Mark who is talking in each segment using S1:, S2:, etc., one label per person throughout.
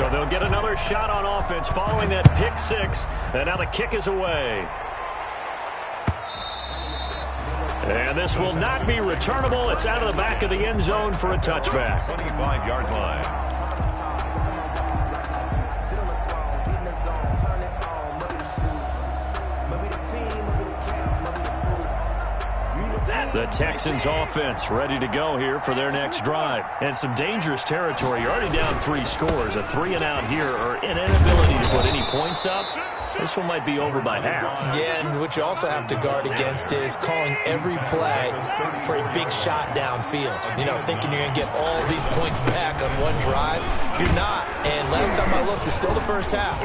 S1: So they'll get another shot on offense following that pick six. And now the kick is away. And this will not be returnable. It's out of the back of the end zone for a touchback.
S2: 25-yard line.
S1: The Texans offense ready to go here for their next drive. And some dangerous territory. You're already down 3 scores. A 3-and-out here or an inability to put any points up. This one might be over by half.
S3: Yeah, and what you also have to guard against is calling every play for a big shot downfield. You know, thinking you're going to get all these points back on one drive. You're not. And last time I looked, it's still the first half.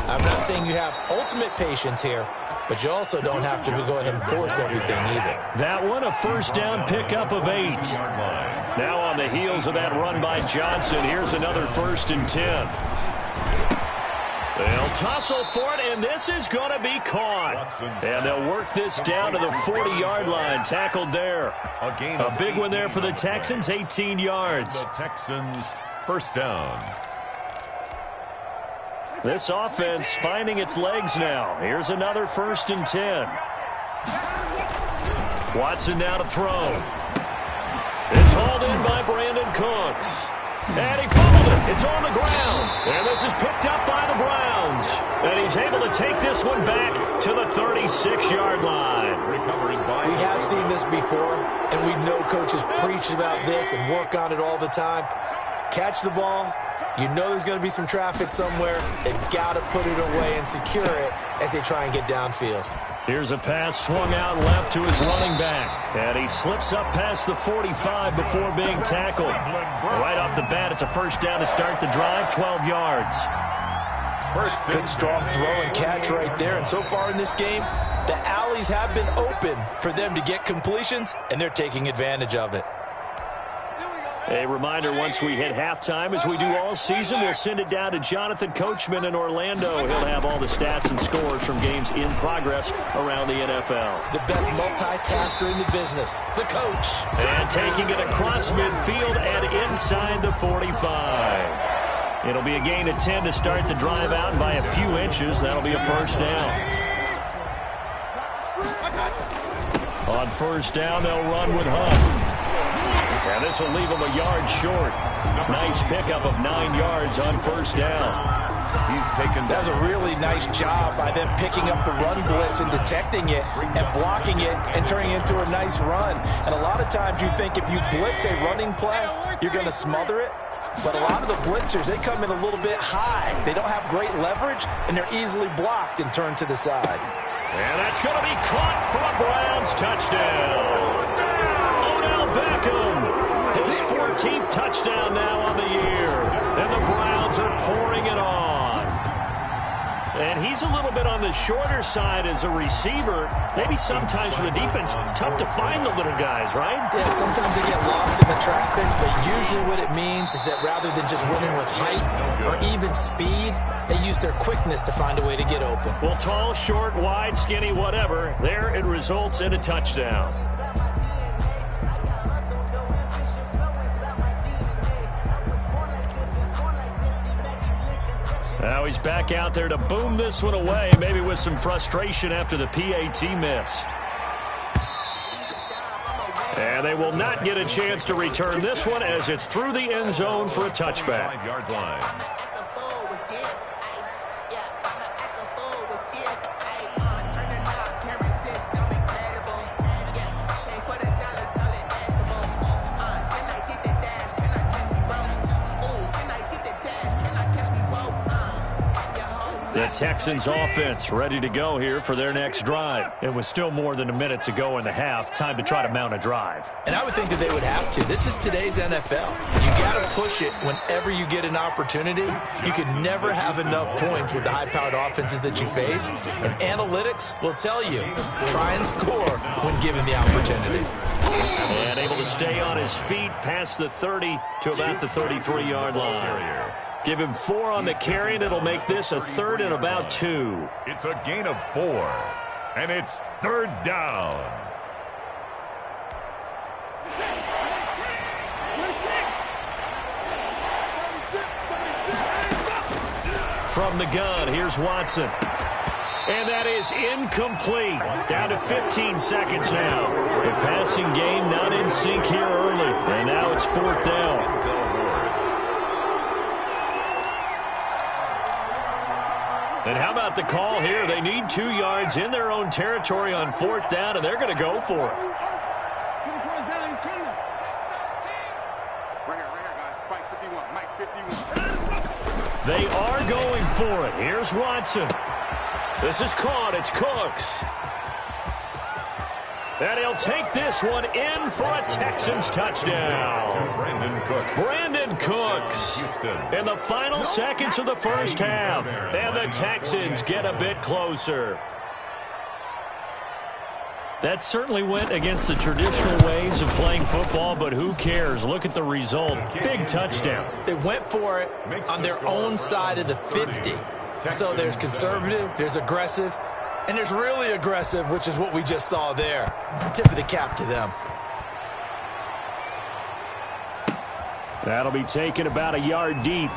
S3: I'm not saying you have ultimate patience here, but you also don't have to go ahead and force everything either.
S1: That one, a first down pickup of 8. Now on the heels of that run by Johnson, here's another 1st and 10. They'll tussle for it, and this is going to be caught. And they'll work this down to the 40-yard line. Tackled there. A big one there for the Texans, 18 yards.
S2: The Texans, first down.
S1: This offense finding its legs now. Here's another 1st and 10. Watson now to throw. It's hauled in by Brandon Cooks. And he fumbled it. It's on the ground. And this is picked up by the Browns. And he's able to take this one back to the 36-yard line.
S3: We have seen this before, and we know coaches preach about this and work on it all the time. Catch the ball. You know there's going to be some traffic somewhere. They've got to put it away and secure it as they try and get downfield.
S1: Here's a pass swung out left to his running back. And he slips up past the 45 before being tackled. Right off the bat, it's a first down to start the drive, 12 yards.
S3: Good strong throw and catch right there. And so far in this game, the alleys have been open for them to get completions, and they're taking advantage of it.
S1: A reminder, once we hit halftime, as we do all season, we'll send it down to Jonathan Coachman in Orlando. He'll have all the stats and scores from games in progress around the NFL.
S3: The best multitasker in the business, the coach.
S1: And taking it across midfield and inside the 45. It'll be a gain of 10 to start the drive out, and by a few inches, that'll be a first down. On first down, they'll run with Hunt. And this will leave him a yard short. Nice pickup of 9 yards on first down.
S2: He's taken.
S3: That was a really nice job by them picking up the run blitz and detecting it and blocking it and turning it into a nice run. And a lot of times you think if you blitz a running play, you're going to smother it. But a lot of the blitzers, they come in a little bit high. They don't have great leverage, and they're easily blocked and turned to the side.
S1: And that's going to be caught for a Browns touchdown. Odell Beckham. His 14th touchdown now on the year. And the Browns are pouring it on. And he's a little bit on the shorter side as a receiver. Maybe sometimes for the defense, tough to find the little guys, right?
S3: Yeah, sometimes they get lost in the traffic, but usually what it means is that rather than just winning with height or even speed, they use their quickness to find a way to get open.
S1: Well, tall, short, wide, skinny, whatever, there it results in a touchdown. Now he's back out there to boom this one away, maybe with some frustration after the PAT miss. And they will not get a chance to return this one as it's through the end zone for a touchback.
S2: 5-yard line.
S1: The Texans offense ready to go here for their next drive. It was still more than a minute to go in the half. Time to try to mount a drive.
S3: And I would think that they would have to. This is today's NFL. You got to push it whenever you get an opportunity. You can never have enough points with the high-powered offenses that you face. And analytics will tell you, try and score when given the opportunity.
S1: And able to stay on his feet past the 30 to about the 33-yard line. Give him 4 on the carry, and it'll make this a 3rd and about 2.
S2: It's a gain of 4, and it's 3rd down.
S1: from the gun. Here's Watson. And that is incomplete. Down to 15 seconds now. The passing game not in sync here early. And now it's 4th down. And how about the call here? They need 2 yards in their own territory on 4th down, and they're going to go for it. They are going for it. Here's Watson. This is caught. It's Cooks. And he'll take this one in for a Texans touchdown. Brandon Cooks in the final seconds of the first half. And the Texans get a bit closer. That certainly went against the traditional ways of playing football, but who cares? Look at the result. Big touchdown.
S3: They went for it on their own side of the 50. So there's conservative, there's aggressive, and there's really aggressive, which is what we just saw there. Tip of the cap to them.
S1: That'll be taken about a yard deep.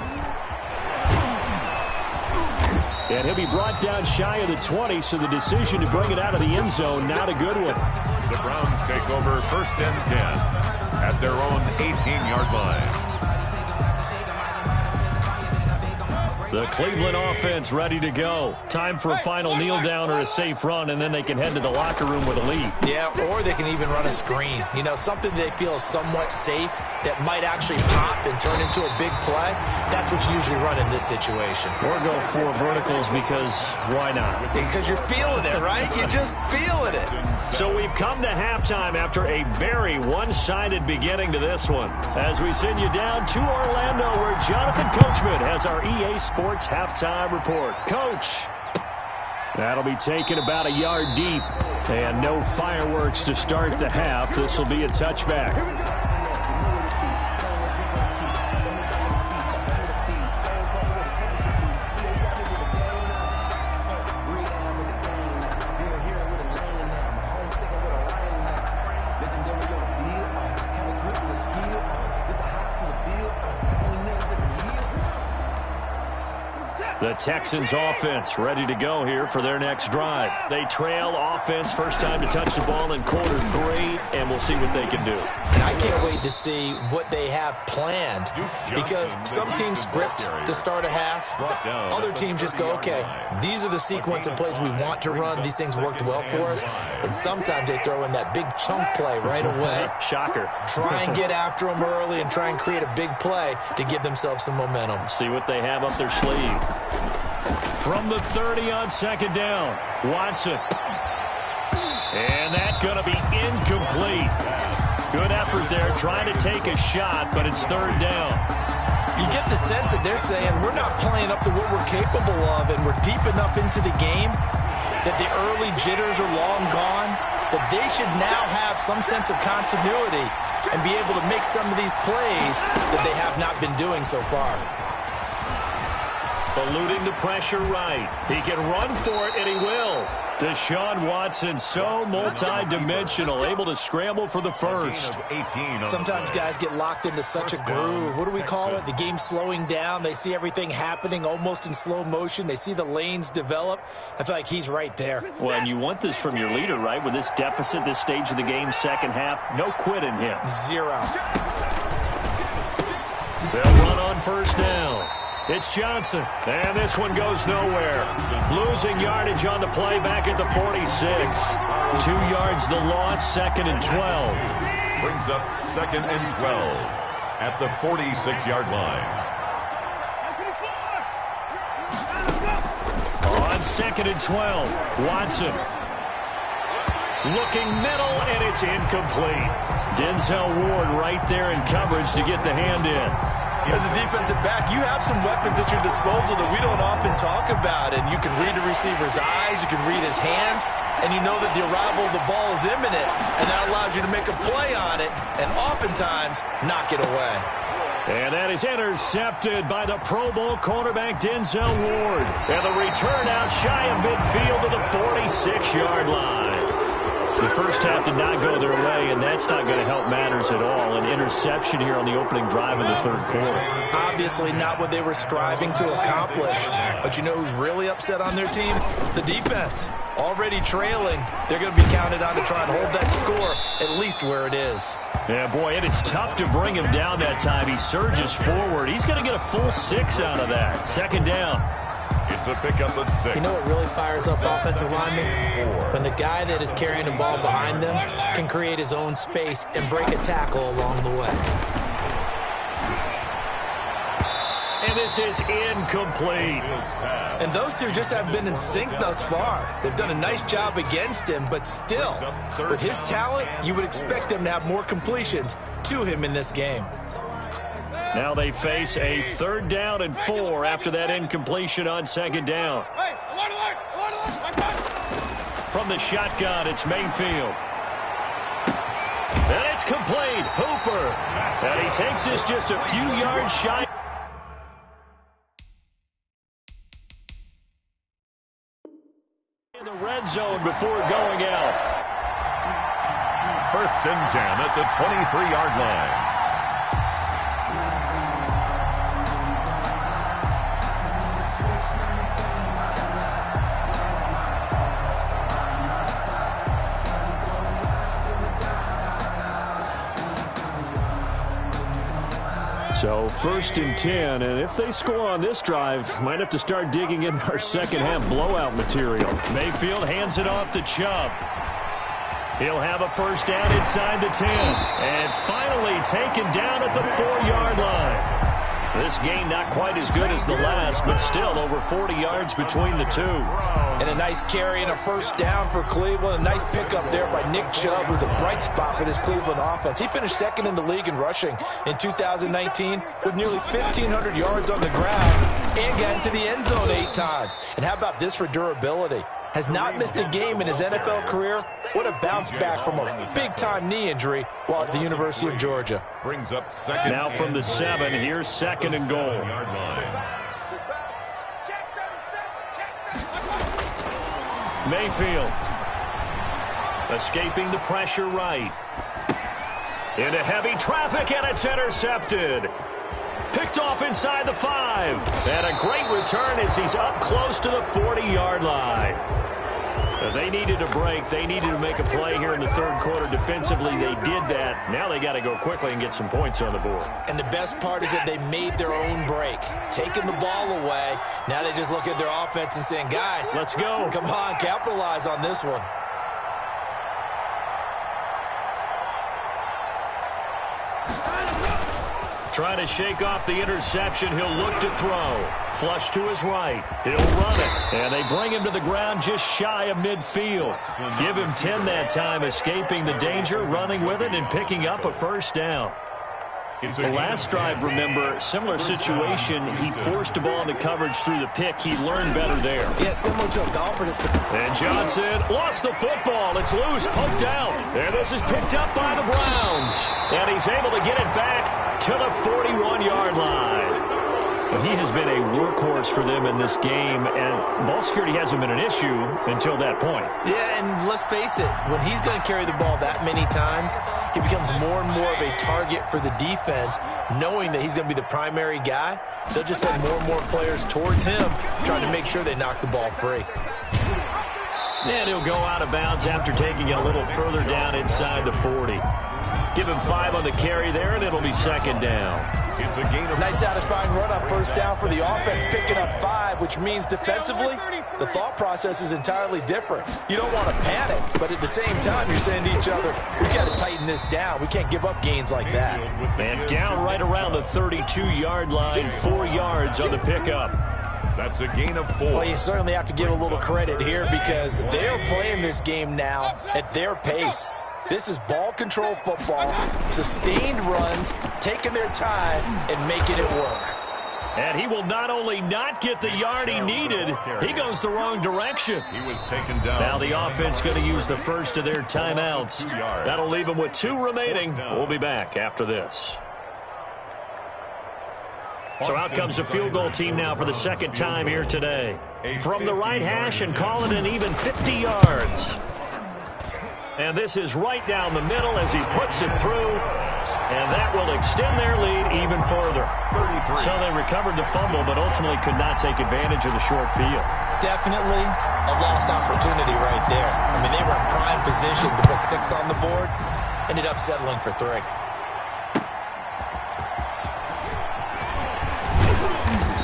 S1: And he'll be brought down shy of the 20, so the decision to bring it out of the end zone, not a good one.
S2: The Browns take over 1st and 10 at their own 18-yard line.
S1: The Cleveland offense ready to go. Time for a final kneel down or a safe run, and then they can head to the locker room with a lead.
S3: Yeah, or they can even run a screen. You know, something they feel is somewhat safe that might actually pop and turn into a big play. That's what you usually run in this situation.
S1: Or go 4 verticals because why not?
S3: Because you're feeling it, right? You're just feeling it.
S1: So we've come to halftime after a very one-sided beginning to this one. As we send you down to Orlando, where Jonathan Coachman has our EA Sports halftime report. Coach. That'll be taken about a yard deep. And no fireworks to start the half. This will be a touchback. The Texans offense ready to go here for their next drive. They trail offense, first time to touch the ball in quarter 3, and we'll see what they can do.
S3: And I can't wait to see what they have planned, because some teams script to start a half. Other teams just go, okay, these are the sequence of plays we want to run. These things worked well for us. And sometimes they throw in that big chunk play right away.
S1: Shocker.
S3: Try and get after them early and try and create a big play to give themselves some momentum.
S1: See what they have up their sleeve. From the 30 on 2nd down, Watson. And that's going to be incomplete. Good effort there, trying to take a shot, but it's 3rd down.
S3: You get the sense that they're saying we're not playing up to what we're capable of, and we're deep enough into the game that the early jitters are long gone, that they should now have some sense of continuity and be able to make some of these plays that they have not been doing so far.
S1: Eluding the pressure right. He can run for it, and he will. Deshaun Watson, so multi-dimensional, able to scramble for the first.
S3: Sometimes guys get locked into such a groove. What do we call it? The game's slowing down. They see everything happening almost in slow motion. They see the lanes develop. I feel like he's right there.
S1: Well, and you want this from your leader, right? With this deficit, this stage of the game, second half, no quit in him.
S3: 0.
S1: They'll run on 1st down. It's Johnson, and this one goes nowhere. Losing yardage on the play back at the 46. 2 yards the loss, 2nd and 12.
S2: Brings up 2nd and 12 at the 46-yard line.
S1: On 2nd and 12, Watson. Looking middle, and it's incomplete. Denzel Ward right there in coverage to get the hand in.
S3: As a defensive back, you have some weapons at your disposal that we don't often talk about. And you can read the receiver's eyes, you can read his hands, and you know that the arrival of the ball is imminent. And that allows you to make a play on it and oftentimes knock it away.
S1: And that is intercepted by the Pro Bowl cornerback Denzel Ward. And the return out shy of midfield to the 46-yard line. The first half did not go their way, and that's not going to help matters at all. An interception here on the opening drive of the third quarter.
S3: Obviously not what they were striving to accomplish. But you know who's really upset on their team? The defense. Already trailing. They're going to be counted on to try and hold that score at least where it is.
S1: Yeah, boy, and it's tough to bring him down that time. He surges forward. He's going to get a full 6 out of that. Second down.
S2: It's a pickup of 6.
S3: You know what really fires up offensive linemen? When the guy that is carrying the ball behind them can create his own space and break a tackle along the way.
S1: And this is incomplete.
S3: And those two just have been in sync thus far. They've done a nice job against him, but still, with his talent, you would expect them to have more completions to him in this game.
S1: Now they face a 3rd down and 4 after that incompletion on 2nd down. From the shotgun, it's Mayfield. And it's complete. Hooper. And he takes this just a few yards shy. In the red zone before going out.
S2: 1st and 10 at the 23-yard line.
S1: So 1st and 10, and if they score on this drive, might have to start digging in our second half blowout material. Mayfield hands it off to Chubb. He'll have a 1st down inside the 10, and finally taken down at the 4-yard line. This game not quite as good as the last, but still over 40 yards between the two.
S3: And a nice carry and a 1st down for Cleveland. A nice pickup there by Nick Chubb, who's a bright spot for this Cleveland offense. He finished 2nd in the league in rushing in 2019 with nearly 1,500 yards on the ground and got into the end zone 8 times. And how about this for durability? Has not missed a game in his NFL career. What a bounce back from a big-time knee injury while at the University of Georgia.
S2: Brings up 2nd.
S1: Now from the 7, here's 2nd and goal. Mayfield escaping the pressure right. Into heavy traffic, and it's intercepted. Picked off inside the 5. And a great return as he's up close to the 40-yard line. They needed a break. They needed to make a play here in the third quarter. Defensively, they did that. Now they got to go quickly and get some points on the board.
S3: And the best part is that they made their own break. Taking the ball away. Now they just look at their offense and saying, guys,
S1: let's go.
S3: Come on, capitalize on this one.
S1: Trying to shake off the interception. He'll look to throw. Flush to his right. He'll run it. And they bring him to the ground just shy of midfield. Give him 10 that time, escaping the danger, running with it, and picking up a 1st down. The last drive, remember, similar situation. He forced a ball into coverage through the pick. He learned better there.
S3: Yeah, similar to a golfer.
S1: And Johnson lost the football. It's loose, poked out. And this is picked up by the Browns. And he's able to get it back to the 41-yard line. But he has been a workhorse for them in this game, and ball security hasn't been an issue until that point.
S3: Yeah, and let's face it, when he's going to carry the ball that many times, he becomes more and more of a target for the defense, knowing that he's going to be the primary guy. They'll just send more and more players towards him, trying to make sure they knock the ball free.
S1: And he'll go out of bounds after taking it a little further down inside the 40. Give him 5 on the carry there, and it'll be 2nd down.
S2: It's a gain of
S3: nice satisfying run up 1st down for the offense, picking up 5, which means defensively, the thought process is entirely different. You don't want to panic, but at the same time, you're saying to each other, we got to tighten this down. We can't give up gains like that.
S1: And down right around the 32-yard line, 4 yards on the pickup.
S2: That's a gain of 4.
S3: Well, you certainly have to give a little credit here because they're playing this game now at their pace. This is ball control football, sustained runs, taking their time and making it work.
S1: And he will not only not get the yard he needed, he goes the wrong direction.
S2: He was taken down.
S1: Now the offense going to use the first of their timeouts. That'll leave them with 2 remaining. We'll be back after this. So out comes a field goal team now for the 2nd time here today. From the right hash and call it an even 50 yards. And this is right down the middle as he puts it through. And that will extend their lead even further.
S2: 33.
S1: So they recovered the fumble, but ultimately could not take advantage of the short field.
S3: Definitely a lost opportunity right there. I mean, they were in prime position to put 6 on the board. Ended up settling for 3.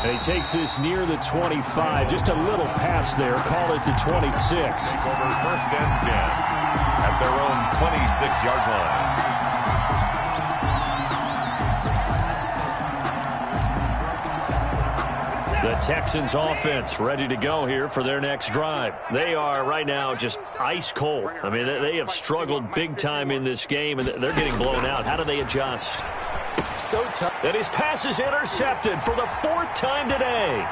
S1: And he takes this near the 25. Just a little pass there. Call it the 26.
S2: Over first and 10 at their own 26-yard line.
S1: The Texans offense ready to go here for their next drive. They are right now just ice cold. I mean, they have struggled big time in this game, and they're getting blown out. How do they adjust?
S3: So tough.
S1: And his pass is intercepted for the 4th time today.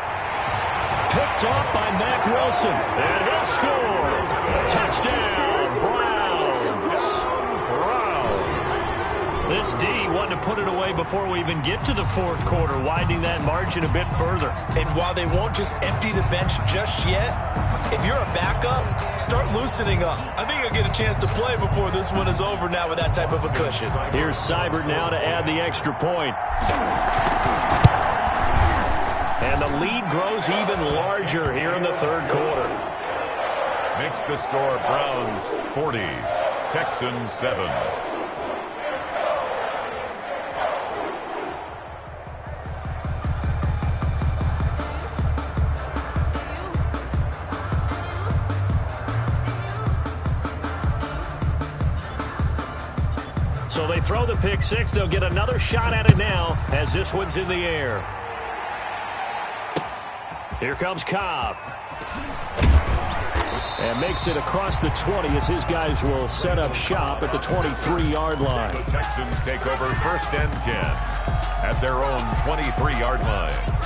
S1: Picked off by Mack Wilson. And he'll score. Touchdown, Browns. This D wanted to put it away before we even get to the 4th quarter, widening that margin a bit further.
S3: And while they won't just empty the bench just yet, if you're a backup, start loosening up. I think you'll get a chance to play before this one is over now with that type of a cushion.
S1: Here's Seibert now to add the extra point. And the lead grows even larger here in the 3rd quarter.
S2: Makes the score Browns 40, Texans 7.
S1: So they throw the pick 6. They'll get another shot at it now as this one's in the air. Here comes Cobb. And makes it across the 20 as his guys will set up shop at the 23-yard line.
S2: The Texans take over first and 10 at their own 23-yard line.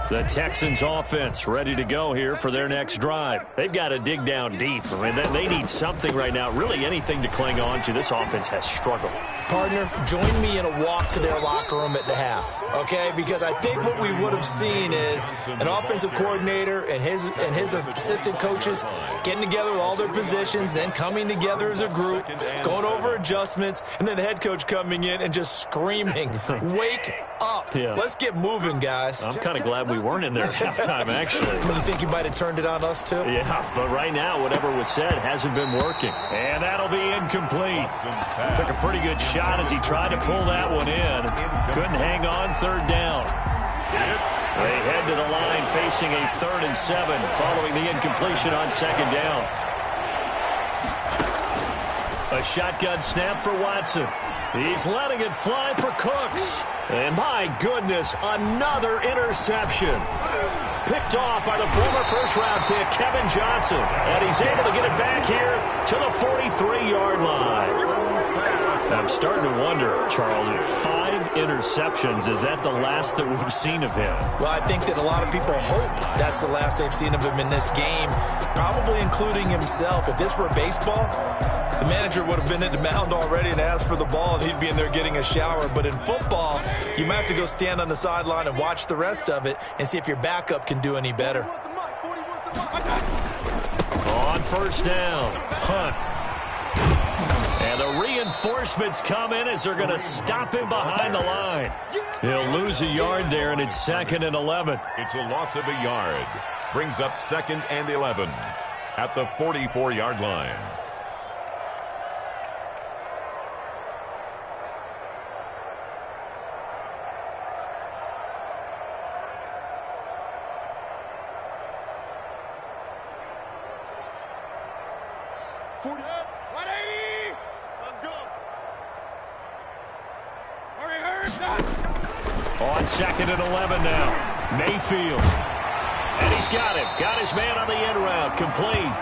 S1: The Texans offense ready to go here for their next drive. They've got to dig down deep. I mean, they need something right now, really anything to cling on to. This offense has struggled.
S3: Partner, join me in a walk to their locker room at the half, okay? Because I think what we would have seen is an offensive coordinator and his assistant coaches getting together with all their positions, then coming together as a group, going over adjustments, and then the head coach coming in and just screaming, wake up.
S1: Yeah.
S3: Let's get moving, guys.
S1: I'm kind of glad we weren't in there at halftime, actually.
S3: You think you might have turned it on us, too?
S1: Yeah, but right now, whatever was said hasn't been working. And that'll be incomplete. Took a pretty good shot as he tried to pull that one in. Couldn't hang on 3rd down. They head to the line facing a 3rd and 7 following the incompletion on 2nd down. A shotgun snap for Watson. He's letting it fly for Cooks. And my goodness, another interception. Picked off by the former first-round pick, Kevin Johnson. And he's able to get it back here to the 43-yard line. I'm starting to wonder, Charles, 5 interceptions, is that the last that we've seen of him?
S3: Well, I think that a lot of people hope that's the last they've seen of him in this game, probably including himself. If this were baseball, the manager would have been at the mound already and asked for the ball, and he'd be in there getting a shower. But in football, you might have to go stand on the sideline and watch the rest of it and see if your backup can do any better.
S1: On 1st down, Hunt. And the reinforcements come in as they're going to stop him behind the line. He'll lose a yard there, and it's 2nd and 11.
S2: It's a loss of a yard. Brings up 2nd and 11 at the 44-yard line.
S1: On 2nd and 11 now. Mayfield. And he's got him. Got his man on the end route. Complete.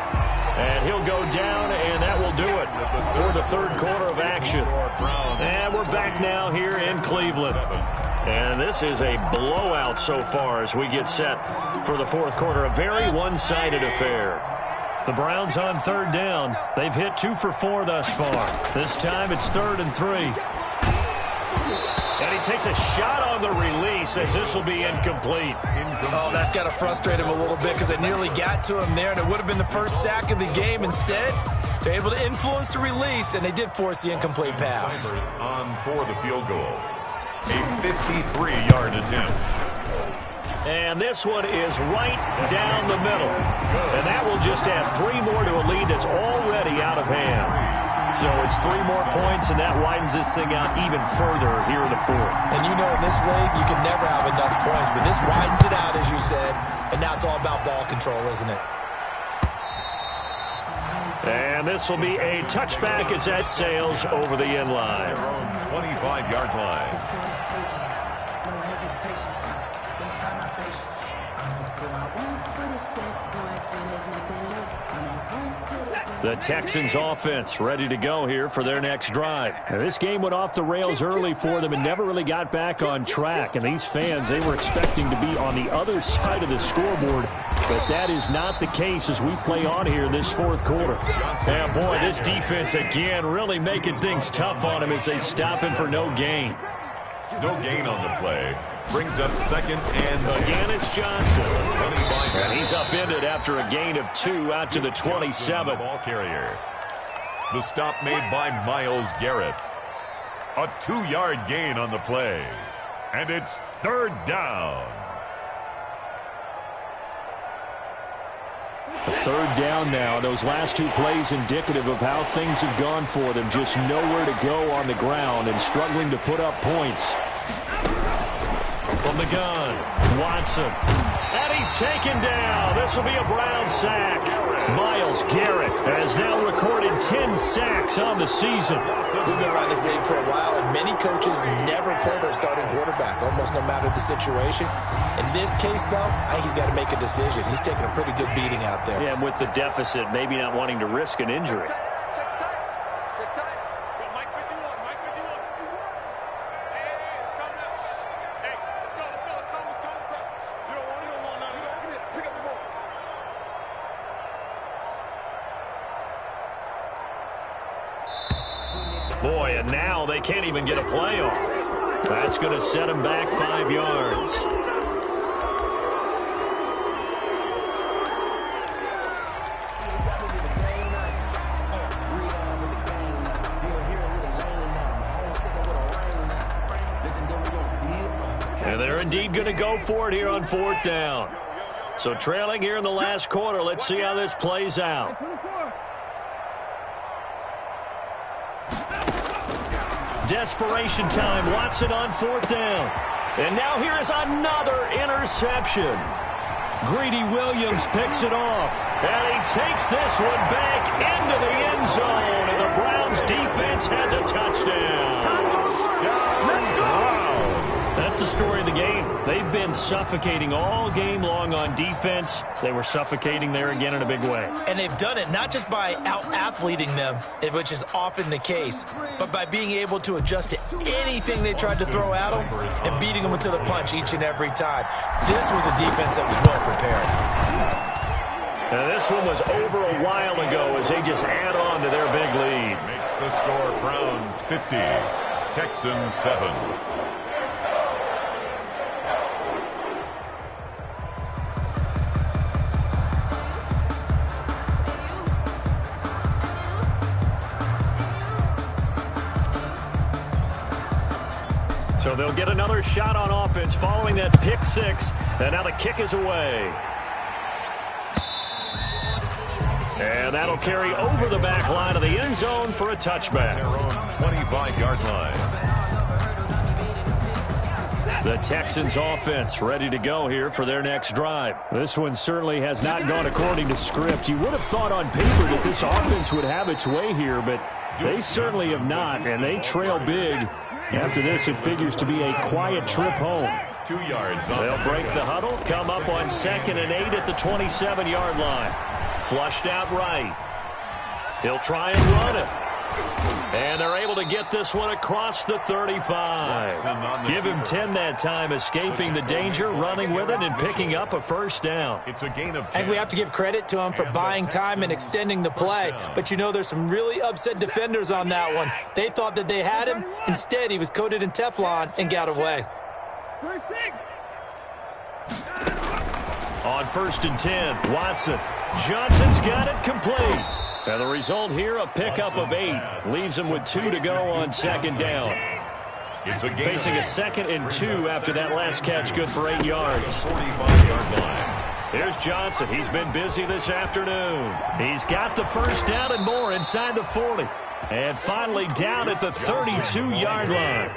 S1: And he'll go down, and that will do it for the 3rd quarter of action. And we're back now here in Cleveland. And this is a blowout so far as we get set for the 4th quarter. A very one-sided affair. The Browns on 3rd down. They've hit 2 for 4 thus far. This time it's 3rd and 3. And he takes a shot on the release as this will be incomplete.
S3: Oh, that's got to frustrate him a little bit because they nearly got to him there, and it would have been the first sack of the game. Instead, they're able to influence the release, and they did force the incomplete pass.
S2: On for the field goal. A 53-yard attempt.
S1: And this one is right down the middle. And that will just add 3 more to a lead that's already out of hand. So it's 3 more points, and that widens this thing out even further here in the 4th.
S3: And you know in this league, you can never have enough points, but this widens it out, as you said. And now it's all about ball control, isn't it?
S1: And this will be a touchback as that sails over the end line.
S2: Their own 25-yard line.
S1: The Texans offense ready to go here for their next drive. Now, this game went off the rails early for them and never really got back on track. And these fans, they were expecting to be on the other side of the scoreboard. But that is not the case as we play on here in this 4th quarter. Yeah, boy, this defense again really making things tough on him as they stop him for no gain.
S2: No gain on the play. Brings up 2nd and
S1: again it's Johnson. And he's upended after a gain of 2 out to the 27.
S2: Ball carrier. The stop made by Myles Garrett. A 2-yard gain on the play. And it's 3rd down.
S1: A 3rd down now. Those last 2 plays indicative of how things have gone for them. Just nowhere to go on the ground and struggling to put up points. From the gun, Watson. And he's taken down. This will be a Brown sack. Myles Garrett has now recorded 10 sacks on the season.
S3: We've been around this league for a while, and many coaches never pull their starting quarterback, almost no matter the situation. In this case, though, I think he's got to make a decision. He's taking a pretty good beating out there.
S1: Yeah, and with the deficit, maybe not wanting to risk an injury. Boy, and now they can't even get a play off. That's going to set him back 5 yards. And they're indeed going to go for it here on 4th down. So trailing here in the last quarter, let's see how this plays out. Desperation time. Watson on 4th down. And now here is another interception. Greedy Williams picks it off. And he takes this one back into the end zone. And the Browns defense has a touchdown. That's the story of the game. They've been suffocating all game long on defense. They were suffocating there again in a big way.
S3: And they've done it not just by out-athleting them, which is often the case, but by being able to adjust to anything they tried to throw at them and beating them into the punch each and every time. This was a defense that was well prepared.
S1: And this one was over a while ago as they just add on to their big lead.
S2: Makes the score Browns 50, Texans 7.
S1: So they'll get another shot on offense following that pick 6. And now the kick is away. And that'll carry over the back line of the end zone for a touchback.
S2: Their own 25-yard line.
S1: The Texans offense ready to go here for their next drive. This one certainly has not gone according to script. You would have thought on paper that this offense would have its way here, but they certainly have not, and they trail big. After this, it figures to be a quiet trip home.
S2: 2 yards.
S1: They'll break the huddle, come up on 2nd and 8 at the 27-yard line. Flushed out right. He'll try and run it. And they're able to get this one across the 35. Give him 10 that time, escaping the danger, running with it, and picking up a first down.
S2: It's a gain of 10.
S3: I think we have to give credit to him for buying time and extending the play. But, you know, there's some really upset defenders on that one. They thought that they had him. Instead, he was coated in Teflon and got away.
S1: On 1st and 10, Watson. Johnson's got it complete. And the result here, a pickup of 8. Leaves him with 2 to go on 2nd down. Facing a 2nd and 2 after that last catch, good for 8 yards. 45-yard line. Here's Johnson. He's been busy this afternoon. He's got the first down and more inside the 40. And finally down at the 32-yard line.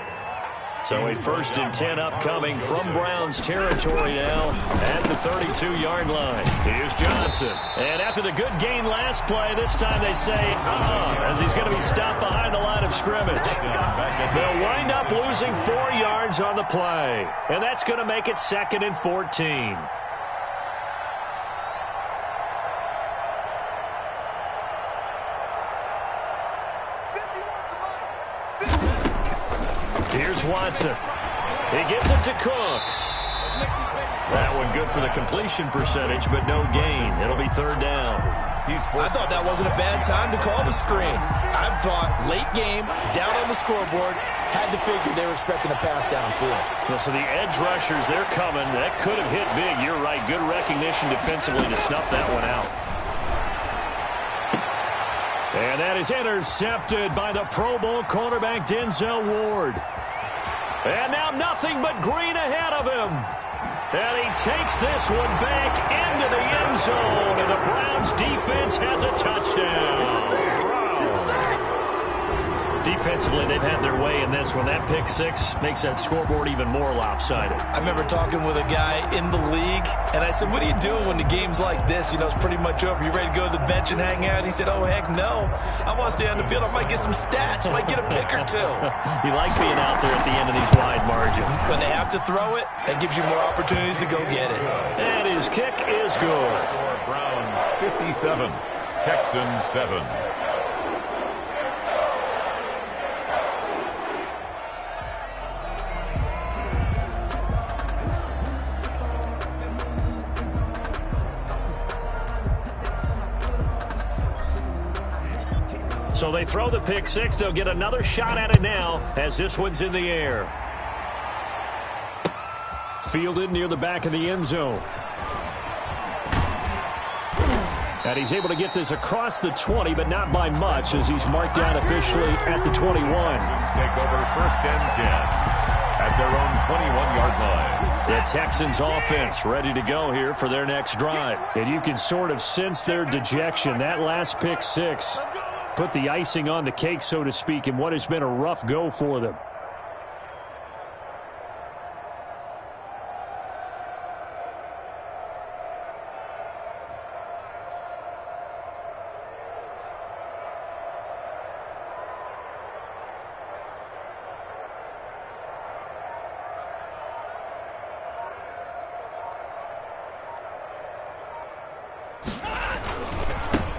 S1: So a 1st and 10 upcoming from Browns territory now at the 32-yard line. Here's Johnson. And after the good gain last play, this time they say, as he's going to be stopped behind the line of scrimmage. They'll wind up losing 4 yards on the play. And that's going to make it 2nd and 14. Here's Watson. He gets it to Cooks. That one good for the completion percentage, but no gain. It'll be 3rd down.
S3: I thought that wasn't a bad time to call the screen. I thought late game, down on the scoreboard, had to figure they were expecting a pass downfield.
S1: Well, so the edge rushers, they're coming. That could have hit big. You're right. Good recognition defensively to snuff that one out. And that is intercepted by the Pro Bowl cornerback Denzel Ward. And now nothing but green ahead of him. And he takes this one back into the end zone. And the Browns defense has a touchdown. Defensively, they've had their way in this one. That pick 6 makes that scoreboard even more lopsided.
S3: I remember talking with a guy in the league, and I said, what do you do when the game's like this? You know, it's pretty much over. You ready to go to the bench and hang out? He said, oh, heck no. I want to stay on the field. I might get some stats. I might get a pick or 2.
S1: You like being out there at the end of these wide margins.
S3: When they have to throw it, that gives you more opportunities to go get it.
S1: And his kick is good.
S2: Browns 57, Texans 7.
S1: So they throw the pick 6. They'll get another shot at it now as this one's in the air. Fielded near the back of the end zone. And he's able to get this across the 20, but not by much as he's marked down officially at the 21.
S2: Take over 1st and 10 at their own 21-yard line.
S1: The Texans offense ready to go here for their next drive. And you can sort of sense their dejection. That last pick 6 put the icing on the cake, so to speak, in what has been a rough go for them.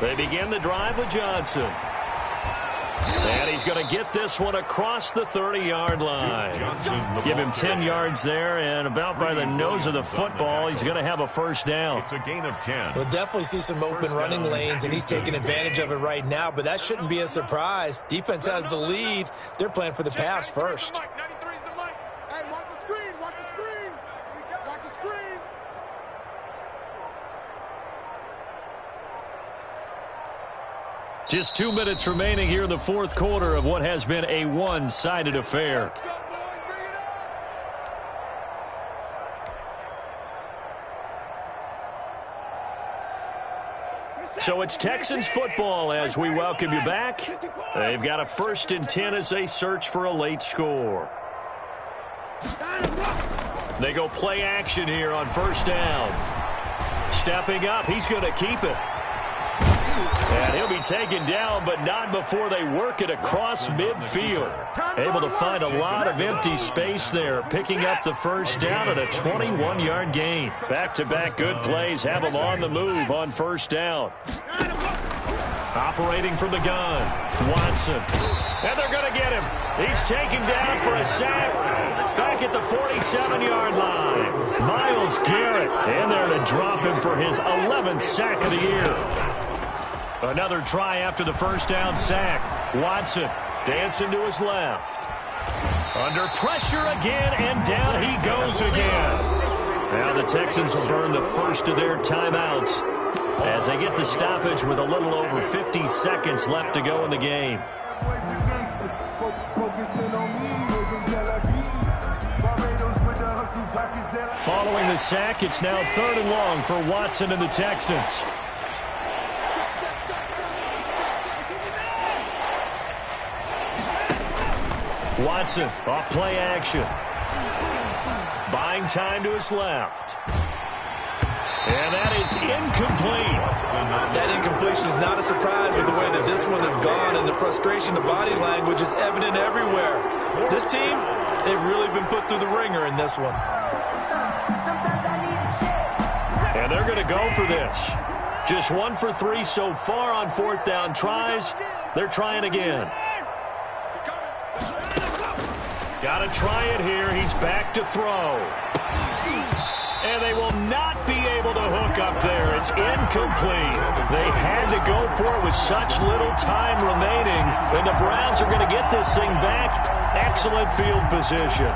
S1: They begin the drive with Johnson. And he's going to get this one across the 30-yard line. Give him 10 yards there, and about by the nose of the football, he's going to have a first down.
S2: It's a gain of 10.
S3: We'll definitely see some open running lanes, and he's taking advantage of it right now, but that shouldn't be a surprise. Defense has the lead. They're playing for the pass first.
S1: Just 2 minutes remaining here in the 4th quarter of what has been a one-sided affair. So it's Texans football as we welcome you back. They've got a 1st and 10 as they search for a late score. They go play action here on 1st down. Stepping up, he's going to keep it. And he'll be taken down, but not before they work it across midfield. Able to find a lot of empty space there, picking up the first down at a 21-yard gain. Back-to-back good plays have them on the move on 1st down. Operating from the gun, Watson. And they're going to get him. He's taken down for a sack back at the 47-yard line. Myles Garrett in there to drop him for his 11th sack of the year. Another try after the first down sack. Watson dancing to his left. Under pressure again, and down he goes again. Now the Texans will burn the first of their timeouts as they get the stoppage with a little over 50 seconds left to go in the game. Following the sack, it's now 3rd and long for Watson and the Texans. Watson off play action. Buying time to his left. And that is incomplete.
S3: That incompletion is not a surprise with the way that this one has gone, and the frustration, the body language is evident everywhere. This team, they've really been put through the ringer in this one.
S1: And they're going to go for this. Just 1 for 3 so far on 4th down tries. They're trying again. Got to try it here. He's back to throw. And they will not be able to hook up there. It's incomplete. They had to go for it with such little time remaining. And the Browns are going to get this thing back. Excellent field position.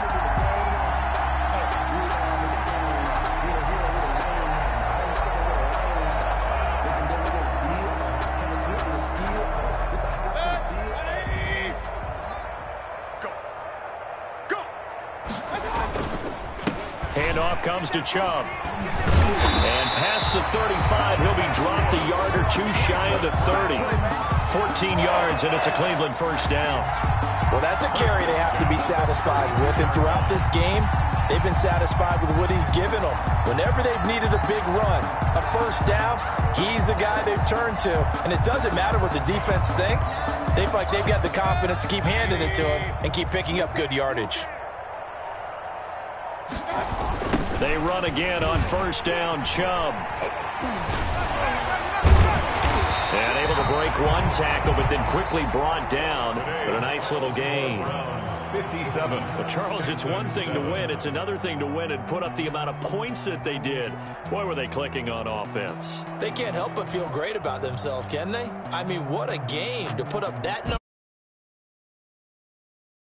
S1: Handoff comes to Chubb. And past the 35, he'll be dropped a yard or two shy of the 30. 14 yards, and it's a Cleveland first down.
S3: Well, that's a carry they have to be satisfied with. And throughout this game, they've been satisfied with what he's given them. Whenever they've needed a big run, a first down, he's the guy they've turned to. And it doesn't matter what the defense thinks. They feel like they've got the confidence to keep handing it to him and keep picking up good yardage.
S1: They run again on first down, Chubb. And able to break one tackle, but then quickly brought down. But a nice little gain.
S2: 57.
S1: But Charles, it's one thing to win. It's another thing to win and put up the amount of points that they did. Boy, were they clicking on offense.
S3: They can't help but feel great about themselves, can they? I mean, what a game to put up that number.